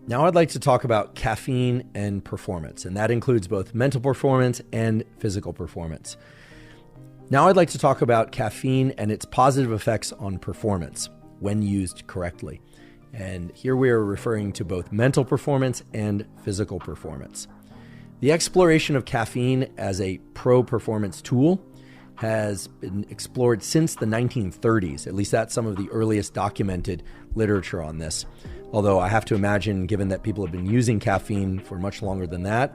Now I'd like to talk about caffeine and performance, and that includes both mental performance and physical performance. Now I'd like to talk about caffeine and its positive effects on performance when used correctly. And here we are referring to both mental performance and physical performance. The exploration of caffeine as a pro-performance tool has been explored since the 1930s. At least that's some of the earliest documented literature on this. Although I have to imagine, given that people have been using caffeine for much longer than that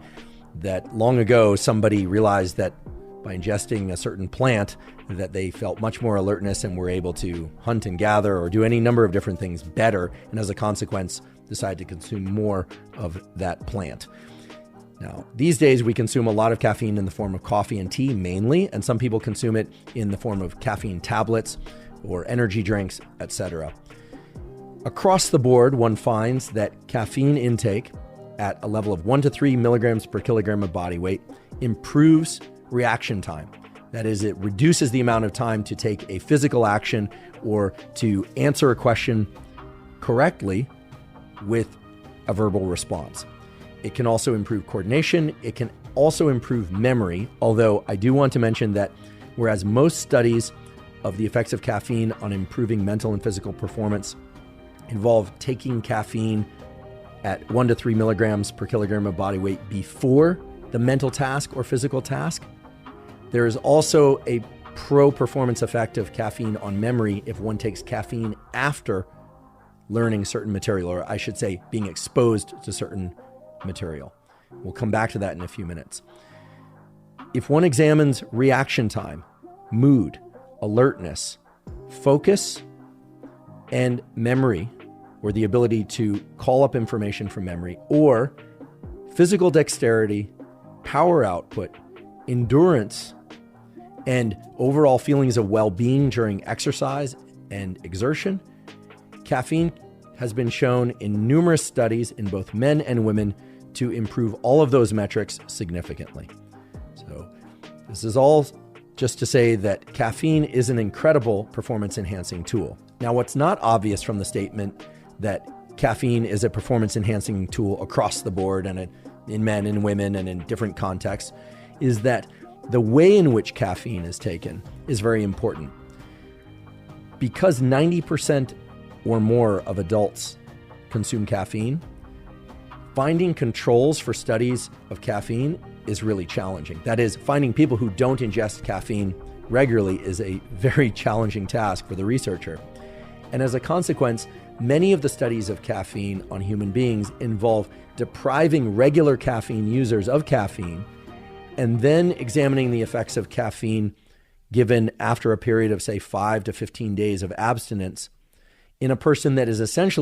long ago somebody realized that by ingesting a certain plant that they felt much more alertness and were able to hunt and gather or do any number of different things better, and as a consequence decided to consume more of that plant. Now, these days we consume a lot of caffeine in the form of coffee and tea mainly, and some people consume it in the form of caffeine tablets or energy drinks, etc. Across the board, one finds that caffeine intake at a level of 1 to 3 milligrams per kilogram of body weight improves reaction time. That is, it reduces the amount of time to take a physical action or to answer a question correctly with a verbal response. It can also improve coordination. It can also improve memory, although I do want to mention that whereas most studies of the effects of caffeine on improving mental and physical performance involve taking caffeine at 1 to 3 milligrams per kilogram of body weight before the mental task or physical task, there is also a pro-performance effect of caffeine on memory if one takes caffeine after learning certain material, or I should say being exposed to certain material. We'll come back to that in a few minutes. If one examines reaction time, mood, alertness, focus, and memory, or the ability to call up information from memory, or physical dexterity, power output, endurance, and overall feelings of well-being during exercise and exertion, caffeine has been shown in numerous studies in both men and women to improve all of those metrics significantly. So this is all just to say that caffeine is an incredible performance-enhancing tool. Now, what's not obvious from the statement that caffeine is a performance-enhancing tool across the board and in men and women and in different contexts is that the way in which caffeine is taken is very important. Because 90% or more of adults consume caffeine, finding controls for studies of caffeine is really challenging. That is, finding people who don't ingest caffeine regularly is a very challenging task for the researcher. And as a consequence, many of the studies of caffeine on human beings involve depriving regular caffeine users of caffeine and then examining the effects of caffeine given after a period of, say, 5 to 15 days of abstinence in a person that is essentially